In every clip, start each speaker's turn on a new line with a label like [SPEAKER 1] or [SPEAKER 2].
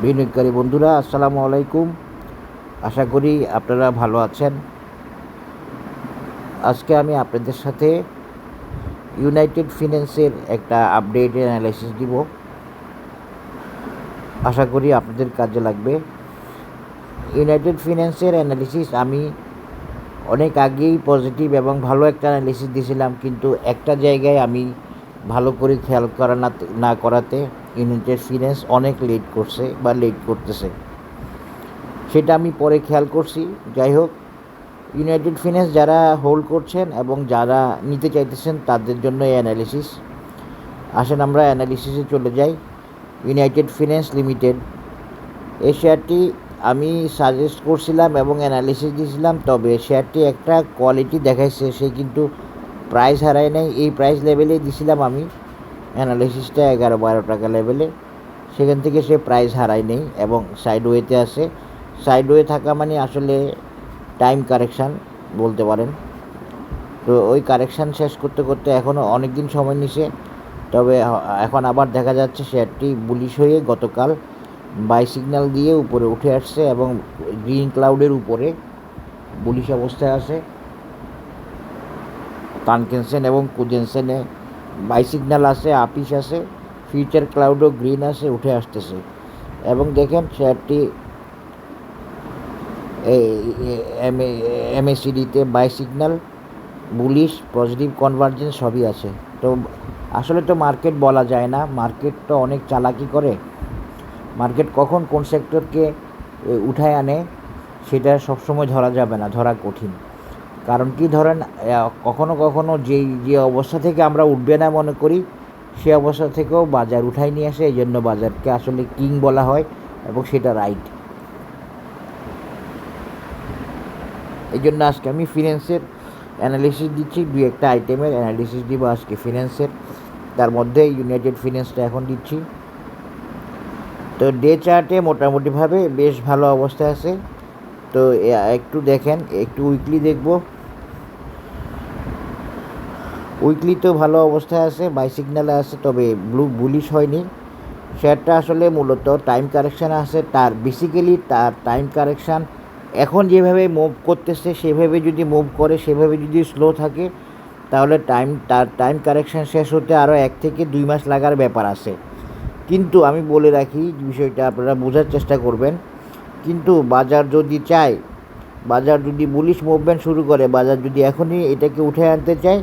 [SPEAKER 1] বিনিয়োগকারী বন্ধুরা আসসালামু আলাইকুম। আশা করি আপনারা ভালো আছেন। আজকে আমি আপনাদের সাথে ইউনাইটেড ফিন্যান্সের একটা আপডেট অ্যানালাইসিস দিব। আশা করি আপনাদের কাজে লাগবে। ইউনাইটেড ফিন্যান্সের অ্যানালিসিস আমি অনেক আগেই পজিটিভ এবং ভালো একটা অ্যানালিসিস দিয়েছিলাম, কিন্তু একটা জায়গায় আমি ভালো করে খেয়াল না করাতে ইউনাইটেড ফিন্যান্স অনেক লেট করছে বা লেট করতেছে, সেটা আমি পরে খেয়াল করছি। যাই হোক, ইউনাইটেড ফিন্যান্স যারা হোল্ড করছেন এবং যারা নিতে চাইতেছেন তাদের জন্য এই অ্যানালিসিস। আসেন আমরা অ্যানালিসিসে চলে যাই। ইউনাইটেড ফিন্যান্স লিমিটেড এই শেয়ারটি আমি সাজেস্ট করছিলাম এবং অ্যানালিসিস দিয়েছিলাম, তবে শেয়ারটি একটা কোয়ালিটি দেখাইছে, সে কিন্তু প্রাইস হারায় নাই। এই প্রাইস লেভেলে দিয়েছিলাম আমি অ্যানালিসিসটা 11-12 টাকা লেভেলে, সেখান থেকে সে প্রাইস হারায় নেই এবং সাইডওয়েতে আছে। সাইডওয়ে থাকা মানে আসলে টাইম কারেকশান বলতে পারেন। তো ওই কারেকশান শেষ করতে করতে এখনও অনেক দিন সময় নিছে, তবে এখন আবার দেখা যাচ্ছে শেয়ারটি বুলিশ হয়ে গতকাল বাই সিগন্যাল দিয়ে উপরে উঠে আসছে এবং গ্রিন ক্লাউডের উপরে বুলিশ অবস্থায় আছে। তানকেনসেন এবং কুজেনসেনে বাই সিগন্যাল আছে, আপিস আছে, ফিউচার ক্লাউডও গ্রিন আছে, উঠে আসতেছে। এবং দেখেন শেয়ারটি এমএসিডিতে buy signal, bullish, positive convergence সবই আছে। তো আসলে তো মার্কেট বলা যায় না, মার্কেট তো অনেক চালাকি করে। মার্কেট কখন কোন সেক্টরকে উঠায় আনে সেটা সবসময় ধরা যাবে না, ধরা কঠিন। কারণ কি, ধরেন কখনো কখনো যে অবস্থা থেকে আমরা উঠবে না মনে করি, সে অবস্থা থেকেও বাজার উঠাই নিয়ে আসে। এই জন্য বাজারকে আসলে কিং বলা হয় এবং সেটা রাইট। এই জন্য আজকে আমি ফিন্যান্সের অ্যানালিসিস দিচ্ছি, দুই একটা আইটেমের অ্যানালিসিস দিব আজকে ফিন্যান্সের, তার মধ্যে ইউনাইটেড ফিন্যান্সটা এখন দিচ্ছি। তো ডে চার্টে মোটামুটিভাবে বেশ ভালো অবস্থায় আছে। তো একটু দেখেন, একটু উইকলি দেখব। উইকলি তো ভালো অবস্থায় আছে, বাই সিগন্যালে আছে, তবে বুলিশ হয়নি। শেয়ারটা আসলে মূলত টাইম কারেকশান আছে, তার বেসিক্যালি তার টাইম কারেকশান এখন যেভাবে মুভ করতেছে সেভাবে যদি মুভ করে, সেভাবে যদি স্লো থাকে, তাহলে তার টাইম কারেকশান শেষ হতে আরও 1 থেকে 2 মাস লাগার ব্যাপার আছে। কিন্তু আমি বলে রাখি, বিষয়টা আপনারা বোঝার চেষ্টা করবেন। কিন্তু বাজার যদি চায়, বাজার যদি বুলিশ মুভমেন্ট শুরু করে, বাজার যদি এখনই এটাকে উঠায় আনতে চায়,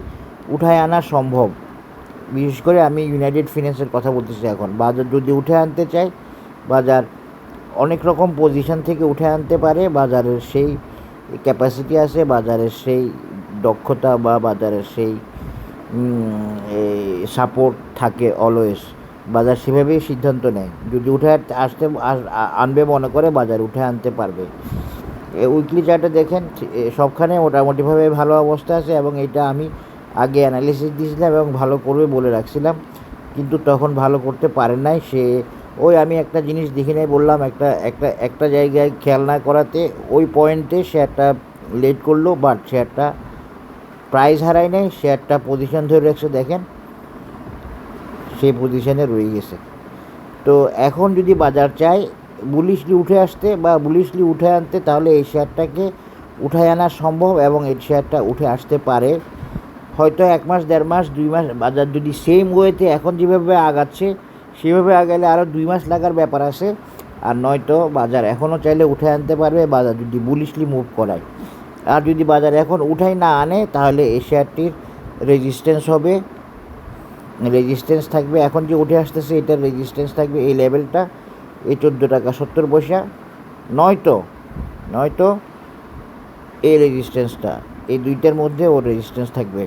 [SPEAKER 1] উঠায় আনা সম্ভব। বিশেষ করে আমি ইউনাইটেড ফিন্যান্সের কথা বলতেছি। এখন বাজার যদি উঠে আনতে চায়, বাজার অনেক রকম পজিশন থেকে উঠে আনতে পারে। বাজারের সেই ক্যাপাসিটি আছে, বাজারের সেই দক্ষতা বা বাজারের সেই সাপোর্ট থাকে অলওয়েজ। বাজার সেভাবেই সিদ্ধান্ত নেয়, যদি উঠে আনবে মনে করে বাজার উঠে আনতে পারবে। উইকলি চার্টে দেখেন সবখানে মোটামুটিভাবে ভালো অবস্থা আছে এবং এটা আমি আগে অ্যানালিসিস দিয়েছিলাম এবং ভালো করবে বলে রাখছিলাম, কিন্তু তখন ভালো করতে পারেন নাই। সে ওই আমি একটা জিনিস দেখে নেই বললাম, একটা জায়গায় খেয়াল না করাতে ওই পয়েন্টে শেয়ারটা লেট করলো, বাট শেয়ারটা প্রাইস হারায় নাই, শেয়ারটা পজিশন ধরে রাখছে, দেখেন সেই পজিশনে রয়ে গেছে। তো এখন যদি বাজার চায় বুলিশলি উঠে আসতে বা বুলিশলি উঠে আনতে, তাহলে এই শেয়ারটাকে উঠায় আনা সম্ভব এবং এই শেয়ারটা উঠে আসতে পারে হয়তো 1 মাস, 1.5 মাস, 2 মাস। বাজার যদি সেম ওয়েতে এখন যেভাবে আগাচ্ছে সেভাবে আগালে আরও 2 মাস লাগার ব্যাপার আছে। আর নয়তো বাজার এখনও চাইলে উঠে আনতে পারবে, বাজার যদি বুলিশলি মুভ করায়। আর যদি বাজার এখন উঠাই না আনে, তাহলে এই শেয়ারটির রেজিস্ট্যান্স হবে, রেজিস্ট্যান্স থাকবে। এখন যে উঠে আসতেছে এটার রেজিস্ট্যান্স থাকবে এই লেভেলটা, এই 14 টাকা 70 পয়সা, নয়তো এই রেজিস্ট্যান্সটা, এই দুইটার মধ্যে ওর রেজিস্ট্যান্স থাকবে।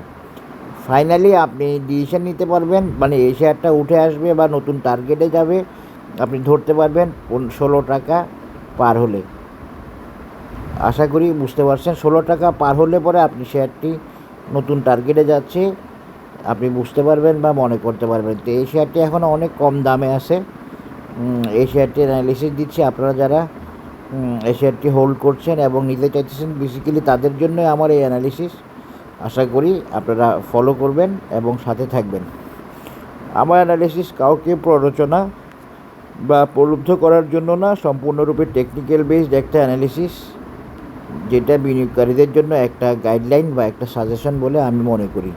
[SPEAKER 1] ফাইনালি আপনি ডিসিশন নিতে পারবেন, মানে এই শেয়ারটা উঠে আসবে বা নতুন টার্গেটে যাবে আপনি ধরতে পারবেন 16 টাকা পার হলে। আশা করি বুঝতে পারছেন, 16 টাকা পার হলে পরে আপনি শেয়ারটি নতুন টার্গেটে যাচ্ছে আপনি বুঝতে পারবেন বা মনে করতে পারবেন। তো এই শেয়ারটি এখনও অনেক কম দামে আছে। এই শেয়ারটির অ্যানালিসিস দিচ্ছি, আপনারা যারা এই শেয়ারটি হোল্ড করছেন এবং নিতে চাইতেছেন বেসিক্যালি তাদের জন্যই আমার এই অ্যানালিসিস। আশা করি আপনারা ফলো করবেন এবং সাথে থাকবেন। আমার অ্যানালিসিস কাউকে প্ররোচনা বা প্রলুব্ধ করার জন্য না, সম্পূর্ণরূপে টেকনিক্যাল বেসড একটা অ্যানালিসিস, যেটা বিনিয়োগকারীদের জন্য একটা গাইডলাইন বা একটা সাজেশন বলে আমি মনে করি।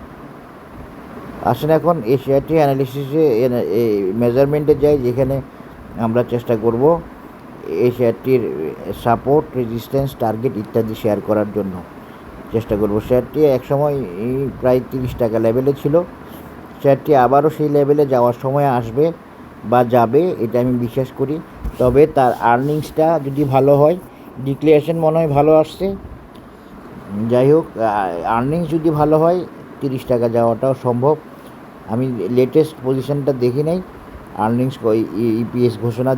[SPEAKER 1] আসেন এখন এই শেয়ারটি অ্যানালিসিসে মেজারমেন্টে যাই, যেখানে আমরা চেষ্টা করব এই শেয়ারটির সাপোর্ট, রেজিস্ট্যান্স, টার্গেট ইত্যাদি শেয়ার করার জন্য চেষ্টা করব। শেয়ারটি একসময় প্রায় 30 টাকা লেভেলে ছিল। শেয়ারটি আবারও সেই লেভেলে যাওয়ার সময় আসবে বা যাবে, এটা আমি বিশ্বাস করি। তবে তার আর্নিংসটা যদি ভালো হয়, ডিক্লারেশন মনে হয় ভালো আসছে, যাই হোক আর্নিংস যদি ভালো হয় 30 টাকা যাওয়াটাও সম্ভব। আমি লেটেস্ট পজিশনটা দেখি নাই, আর্নিংস ইপিএস ঘোষণা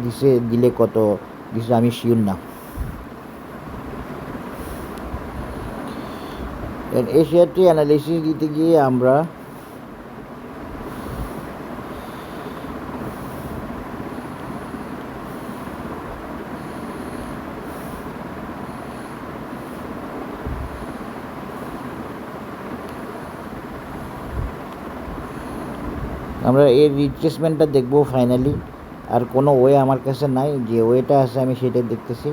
[SPEAKER 1] দিলে কত দিছে আমি শিওর না। এই শেয়ারটি অ্যানালিসিস দিতে গিয়ে আমরা এর রিট্রেসমেন্টটা দেখবো ফাইনালি। আর কোনো ওয়ে আমার কাছে নাই, যে ওয়েটা আছে আমি সেটাই দেখতেছি।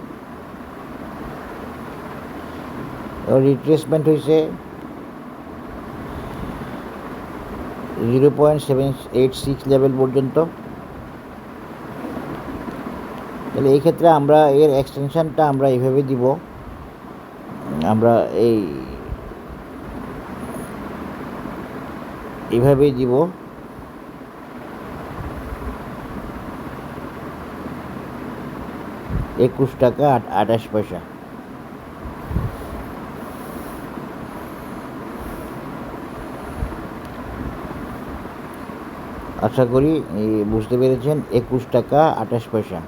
[SPEAKER 1] রিট্রেসমেন্ট হয়েছে 0.786 লেভেল পর্যন্ত। তাহলে এই ক্ষেত্রে আমরা এর এক্সটেনশনটা আমরা এইভাবে দিব, আমরা এইভাবেই দিব। $21.28। আশা করি বুঝতে পেরেছেন, $21.28।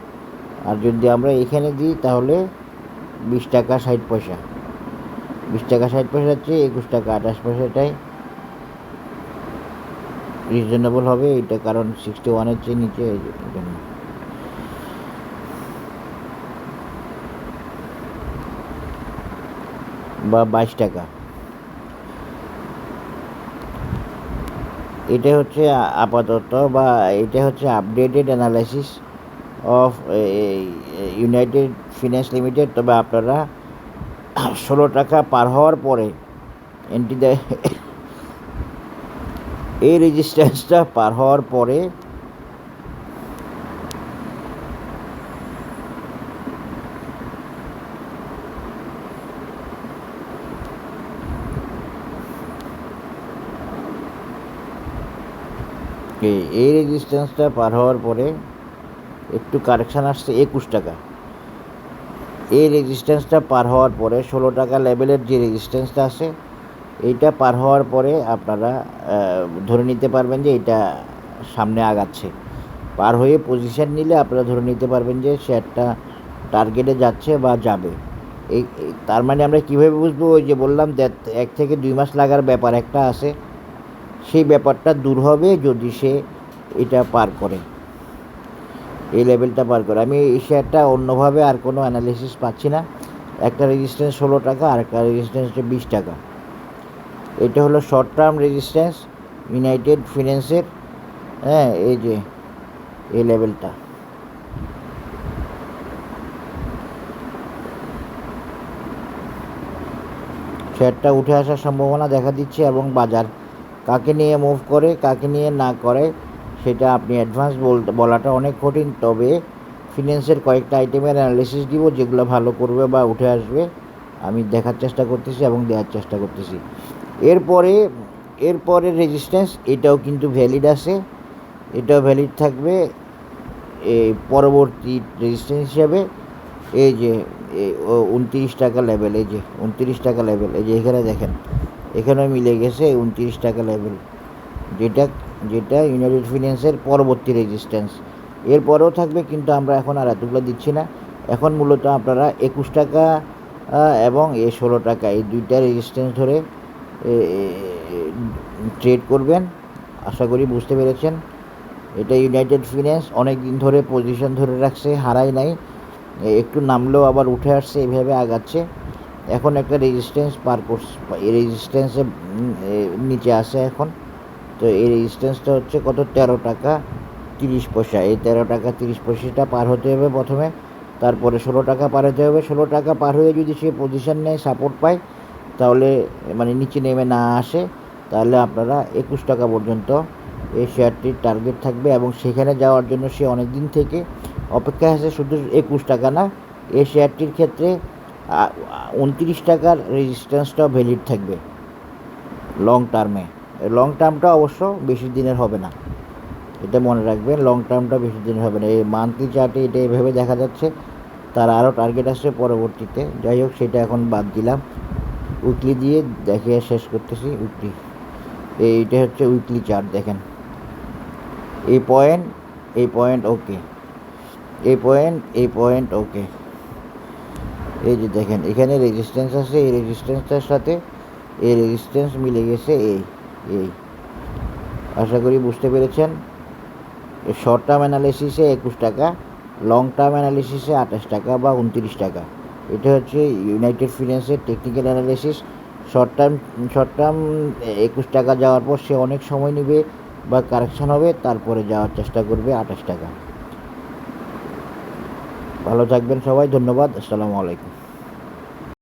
[SPEAKER 1] আর যদি আমরা এখানে দিই তাহলে $20.60। $20.60 হচ্ছে $21.28, রিজনেবল হবে এটা, কারণ 61-এর চেয়ে নিচে এই জন্য। বা $22। এটা হচ্ছে আপাতত, বা এটা হচ্ছে updated analysis of United finance limited. তবে আপনারা 16 টাকা পার হওয়ার পরে এন্ট্রি দেয়, এই রেজিস্ট্যান্সটা পার হওয়ার পরে এই রেজিস্ট্যান্সটা পার হওয়ার পরে একটু কারেকশান আসছে 21 টাকা। এই রেজিস্ট্যান্সটা পার হওয়ার পরে 16 টাকা লেভেলের যে রেজিস্ট্যান্সটা আছে, এইটা পার হওয়ার পরে আপনারা ধরে নিতে পারবেন যে এটা সামনে আগাচ্ছে। পার হয়ে পজিশন নিলে আপনারা ধরে নিতে পারবেন যে শেয়ারটা টার্গেটে যাচ্ছে বা যাবে। তার মানে আমরা কীভাবে বুঝবো? ওই যে বললাম 1 থেকে 2 মাস লাগার ব্যাপার একটা আছে, সেই ব্যাপারটা দূর হবে যদি সে এটা পার করে, এই লেভেলটা পার করে। আমি এই শেয়ারটা অন্যভাবে আর কোনো অ্যানালিসিস পাচ্ছি না। একটা রেজিস্ট্যান্স 16 টাকা, আর একটা রেজিস্ট্যান্স হচ্ছে 20 টাকা। এটা হলো শর্ট টার্ম রেজিস্ট্যান্স ইউনাইটেড ফিন্যান্সের। হ্যাঁ, এই যে এই লেভেলটা, শেয়ারটা উঠে আসার সম্ভাবনা দেখা দিচ্ছে, এবং বাজার কাকে নিয়ে মুভ করে কাকে নিয়ে না করে সেটা আপনি অ্যাডভান্স বলাটা অনেক কঠিন। তবে ফিন্যান্সের কয়েকটা আইটেমের অ্যানালিসিস দিব, যেগুলো ভালো করবে বা উঠে আসবে আমি দেখার চেষ্টা করতেছি এবং দেওয়ার চেষ্টা করতেছি। এরপরে রেজিস্ট্যান্স এটাও কিন্তু ভ্যালিড আছে, এটাও ভ্যালিড থাকবে এই পরবর্তী রেজিস্ট্যান্স হিসাবে। এই যে 29 টাকা লেভেল, এই যে 29 টাকা লেভেল, এই যে এখানে দেখেন, এখানেও মিলে গেছে 29 টাকা লেভেল, যেটা ইউনাইটেড ফিন্যান্সের পরবর্তী রেজিস্ট্যান্স। এরপরেও থাকবে, কিন্তু আমরা এখন আর এতগুলো দিচ্ছি না। এখন মূলত আপনারা 21 টাকা এবং 16 টাকা, এই দুইটা রেজিস্ট্যান্স ধরে ট্রেড করবেন। আশা করি বুঝতে পেরেছেন। এটা ইউনাইটেড ফিন্যান্স অনেক দিন ধরে পজিশন ধরে রাখছে, হারাই নাই, একটু নামলেও আবার উঠে আসছে, এইভাবে আগাচ্ছে। এখন একটা রেজিস্ট্যান্স পার করছে, এই রেজিস্ট্যান্সের নিচে আসে এখন। তো এই রেজিস্ট্যান্সটা হচ্ছে কত? 13 টাকা 30 পয়সা, এই 13 টাকা 30 পয়সাটা পার হতে হবে প্রথমে, তারপরে 16 টাকা পার হতে হবে। 16 টাকা পার হয়ে যদি সে পজিশন নেয়, সাপোর্ট পায়, তাহলে মানে নিচে নেমে না আসে, তাহলে আপনারা 21 টাকা পর্যন্ত এই শেয়ারটির টার্গেট থাকবে এবং সেখানে যাওয়ার জন্য সে অনেক দিন থেকে অপেক্ষায় আছে। শুধু 21 টাকা না, এই শেয়ারটির ক্ষেত্রে 29 টাকার রেজিস্ট্যান্সটাও ভ্যালিড থাকবে লং টার্মে। লং টার্মটা অবশ্য বেশি দিনের হবে না, এটা মনে রাখবেন, লং টার্মটা বেশি দিনের হবে না। এই মান্থলি চার্টে এটা এভাবে দেখা যাচ্ছে, তার আরও টার্গেট আসছে পরবর্তীতে। যাই হোক, সেটা এখন বাদ দিলাম, উইকলি দিয়ে দেখিয়ে শেষ করতেছি। উইকলি, এইটা হচ্ছে উইকলি চার্ট। দেখেন এই পয়েন্ট ওকে, এই পয়েন্ট ওকে। এই যে দেখেন এখানে রেজিস্ট্যান্স আছে, এই রেজিস্ট্যান্সটার সাথে এই রেজিস্ট্যান্স মিলে গেছে এই আশা করি বুঝতে পেরেছেন। শর্ট টার্ম অ্যানালিসিসে 21 টাকা, লং টার্ম অ্যানালিসিসে 28 টাকা বা 29 টাকা। এটা হচ্ছে ইউনাইটেড ফিন্যান্সের টেকনিক্যাল অ্যানালিসিস। শর্ট টার্ম 21 টাকা যাওয়ার পর সে অনেক সময় নেবে বা কারেকশান হবে, তারপরে যাওয়ার চেষ্টা করবে 28 টাকা। ভালো থাকবেন সবাই, ধন্যবাদ, আসসালামু আলাইকুম।